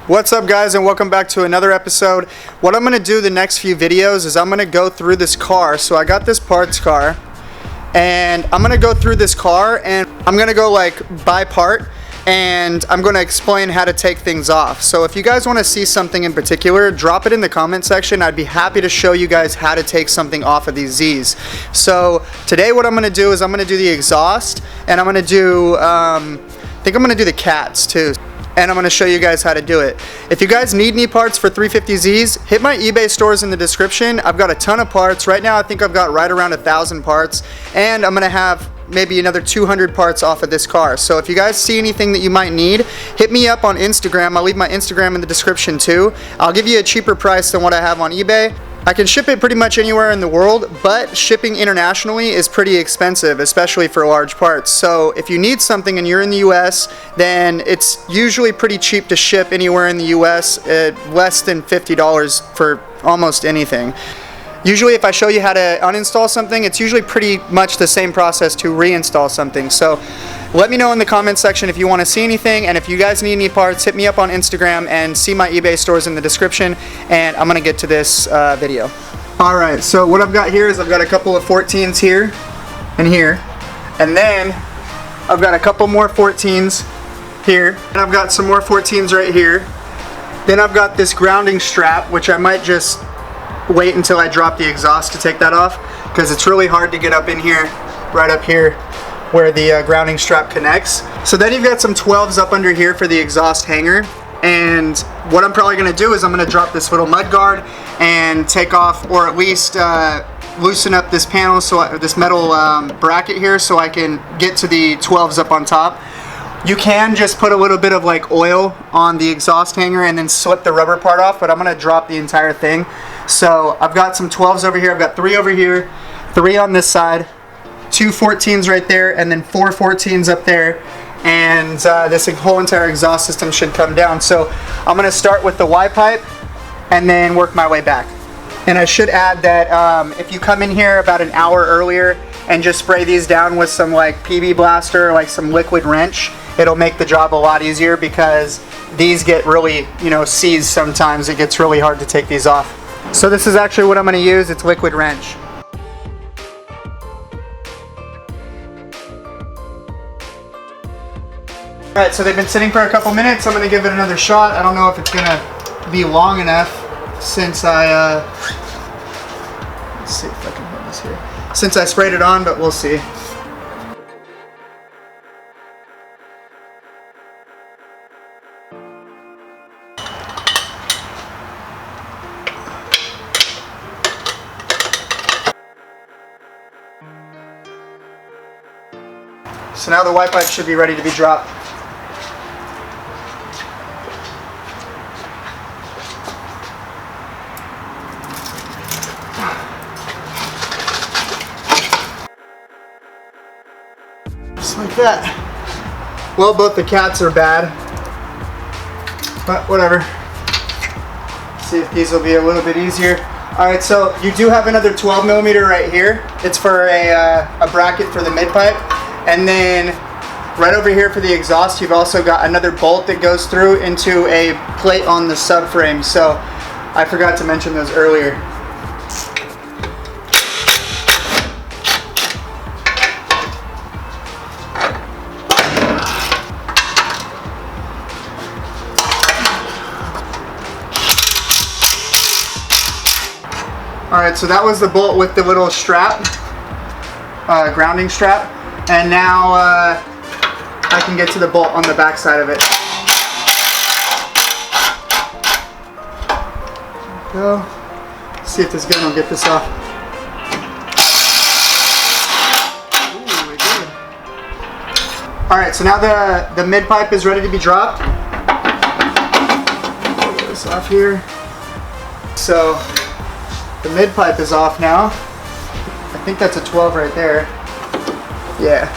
What's up, guys, and welcome back to another episode. What I'm going to do the next few videos is I'm going to go through this car. So I got this parts car, and I'm going to go through this car, and I'm going to go like by part, and I'm going to explain how to take things off. So if you guys want to see something in particular, drop it in the comment section. I'd be happy to show you guys how to take something off of these Z's. So today what I'm going to do is I'm going to do the exhaust, and I'm going to do, I think I'm going to do the cats too. And I'm going to show you guys how to do it. If you guys need any parts for 350Zs, hit my eBay stores in the description. I've got a ton of parts. Right now I think I've got right around 1,000 parts, and I'm going to have maybe another 200 parts off of this car. So if you guys see anything that you might need, hit me up on Instagram. I'll leave my Instagram in the description too. I'll give you a cheaper price than what I have on eBay. I can ship it pretty much anywhere in the world, but shipping internationally is pretty expensive, especially for large parts. So if you need something and you're in the US, then it's usually pretty cheap to ship anywhere in the US at less than $50 for almost anything. Usually if I show you how to uninstall something, it's usually pretty much the same process to reinstall something. So let me know in the comment section if you want to see anything, and if you guys need any parts, hit me up on Instagram and see my eBay stores in the description, and I'm going to get to this video. Alright, so what I've got here is I've got a couple of 14s here and here, and then I've got a couple more 14s here, and I've got some more 14s right here. Then I've got this grounding strap, which I might just wait until I drop the exhaust to take that off, because it's really hard to get up in here, right up here where the grounding strap connects. So then you've got some 12s up under here for the exhaust hanger, and what I'm probably going to do is I'm going to drop this little mud guard and take off, or at least loosen up this panel, so this metal bracket here, so I can get to the 12s up on top. You can just put a little bit of like oil on the exhaust hanger and then slip the rubber part off, but I'm going to drop the entire thing. So I've got some 12s over here, I've got 3 over here, 3 on this side, 2 14s right there, and then 4 14s up there, and this whole entire exhaust system should come down. So I'm going to start with the Y pipe and then work my way back. And I should add that if you come in here about an hour earlier and just spray these down with some like PB Blaster, like some liquid wrench, it'll make the job a lot easier, because these get really, seized sometimes. It gets really hard to take these off. So this is actually what I'm going to use. It's liquid wrench. Alright, so they've been sitting for a couple minutes. I'm going to give it another shot. I don't know if it's going to be long enough since I, let's see if I can hold this here. Since I sprayed it on, but we'll see. So now the Y pipe should be ready to be dropped. Just like that. Well, both the cats are bad, but whatever. See if these will be a little bit easier. Alright, so you do have another 12mm right here. It's for a bracket for the mid pipe. And then right over here for the exhaust, you've also got another bolt that goes through into a plate on the subframe. So I forgot to mention those earlier. Alright, so that was the bolt with the little strap, grounding strap. And now I can get to the bolt on the back side of it. There we go. Let's see if this gun will get this off. Ooh, it did. Alright, so now the mid pipe is ready to be dropped. Get this off here. So the mid pipe is off now. I think that's a 12 right there. Yeah,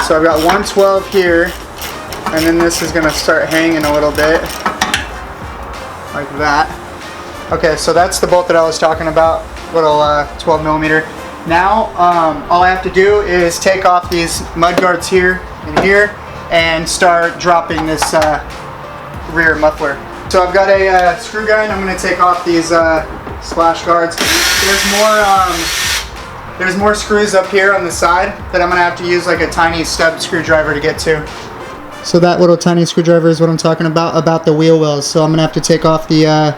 so I've got one 12 here, and then this is going to start hanging a little bit, like that. Okay, so that's the bolt that I was talking about, little 12mm. Now, all I have to do is take off these mud guards here and here, and start dropping this rear muffler. So I've got a screw gun. I'm going to take off these splash guards. There's more screws up here on the side that I'm going to have to use like a tiny stub screwdriver to get to. So that little tiny screwdriver is what I'm talking about the wheel wells. So I'm going to have to take off the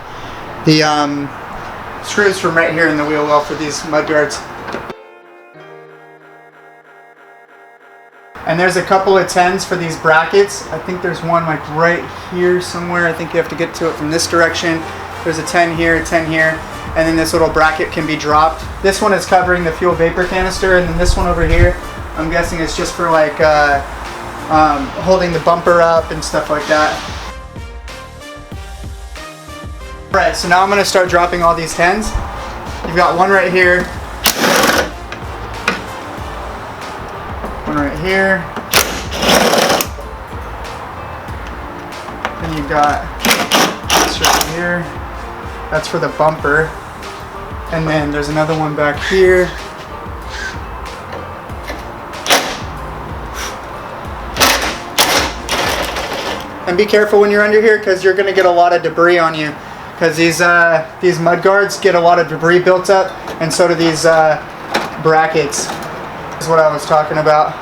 screws from right here in the wheel well for these mud guards. And there's a couple of 10s for these brackets. I think there's one like right here somewhere. I think you have to get to it from this direction. There's a 10 here, a 10 here, and then this little bracket can be dropped. This one is covering the fuel vapor canister, and then this one over here, I'm guessing it's just for like holding the bumper up and stuff like that. Alright, so now I'm going to start dropping all these 10s. You've got one right here. One right here. Then you've got this right here. That's for the bumper. And then there's another one back here. And be careful when you're under here because you're going to get a lot of debris on you. Because these mud guards get a lot of debris built up, and so do these brackets. This is what I was talking about.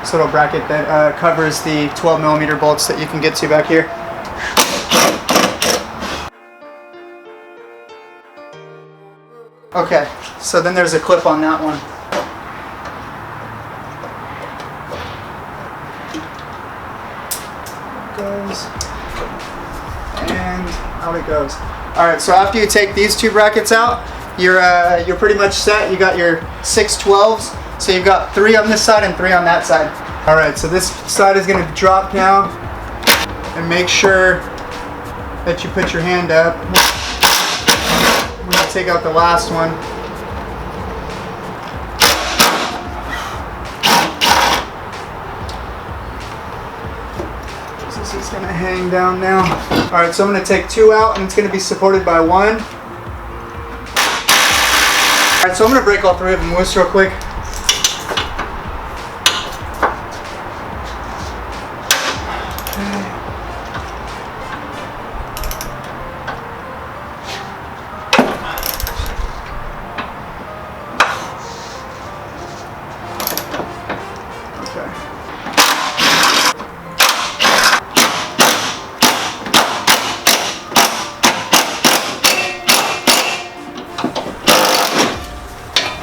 This little bracket that covers the 12mm bolts that you can get to back here. Okay, so then there's a clip on that one. Goes. And out it goes. Alright, so after you take these two brackets out, you're pretty much set. You got your 6 12s. So you've got 3 on this side and 3 on that side. Alright, so this side is going to drop now. And make sure that you put your hand up. I'm going to take out the last one. This is going to hang down now. Alright, so I'm going to take 2 out and it's going to be supported by 1. Alright, so I'm going to break all 3 of them loose real quick.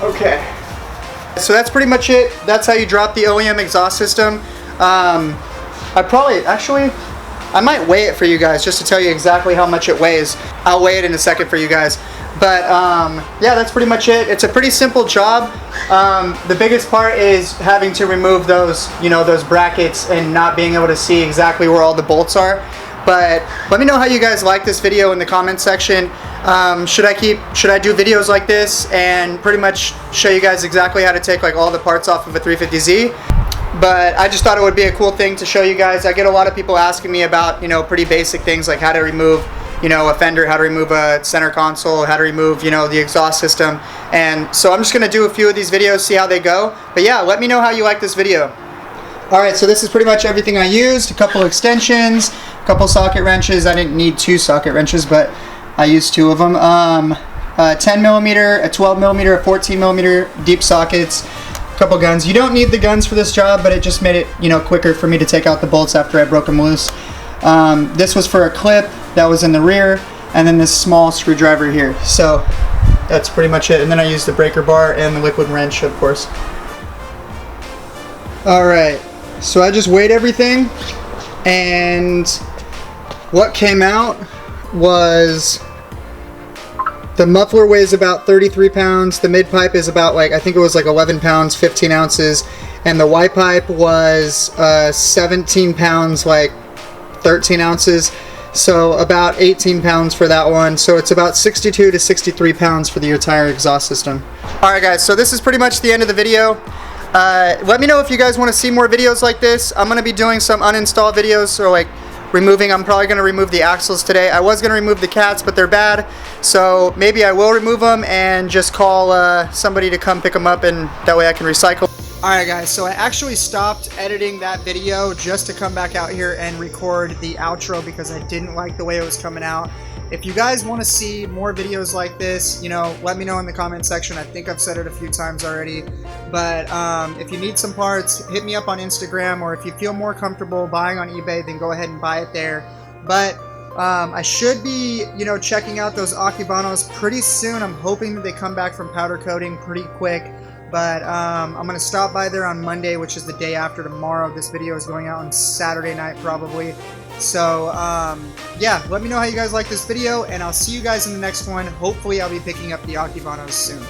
Okay, so that's pretty much it. That's how you drop the OEM exhaust system. I might weigh it for you guys just to tell you exactly how much it weighs. I'll weigh it in a second for you guys. But yeah, that's pretty much it. It's a pretty simple job. The biggest part is having to remove those, those brackets and not being able to see exactly where all the bolts are. But let me know how you guys like this video in the comment section. Should I do videos like this and pretty much show you guys exactly how to take like all the parts off of a 350Z? But I just thought it would be a cool thing to show you guys. I get a lot of people asking me about, pretty basic things like how to remove, a fender, how to remove a center console, how to remove, the exhaust system. And so I'm just going to do a few of these videos, see how they go. But yeah, let me know how you like this video. Alright, so this is pretty much everything I used. A couple extensions, a couple socket wrenches. I didn't need 2 socket wrenches, but I used 2 of them. A 10mm, a 12mm, a 14mm deep sockets, a couple guns. You don't need the guns for this job, but it just made it, quicker for me to take out the bolts after I broke them loose. This was for a clip that was in the rear, and then this small screwdriver here. So that's pretty much it. And then I used the breaker bar and the liquid wrench, of course. Alright, so I just weighed everything, and what came out was the muffler weighs about 33 pounds, the mid pipe is about I think it was 11 pounds, 15 ounces, and the Y pipe was 17 pounds, 13 ounces, so about 18 pounds for that one. So it's about 62 to 63 pounds for the entire exhaust system. Alright guys, so this is pretty much the end of the video. Let me know if you guys want to see more videos like this. I'm going to be doing some uninstall videos, so I'm probably going to remove the axles today. I was going to remove the cats, but they're bad, so maybe I will remove them and just call somebody to come pick them up, and that way I can recycle. Alright guys, so I actually stopped editing that video just to come back out here and record the outro because I didn't like the way it was coming out. If you guys want to see more videos like this, let me know in the comment section. I think I've said it a few times already. But if you need some parts, hit me up on Instagram, or if you feel more comfortable buying on eBay, then go ahead and buy it there. But I should be, checking out those Akibanos pretty soon. I'm hoping that they come back from powder coating pretty quick. But I'm going to stop by there on Monday, which is the day after tomorrow. This video is going out on Saturday night probably. So, yeah, let me know how you guys like this video, and I'll see you guys in the next one. Hopefully I'll be picking up the Akibanos soon.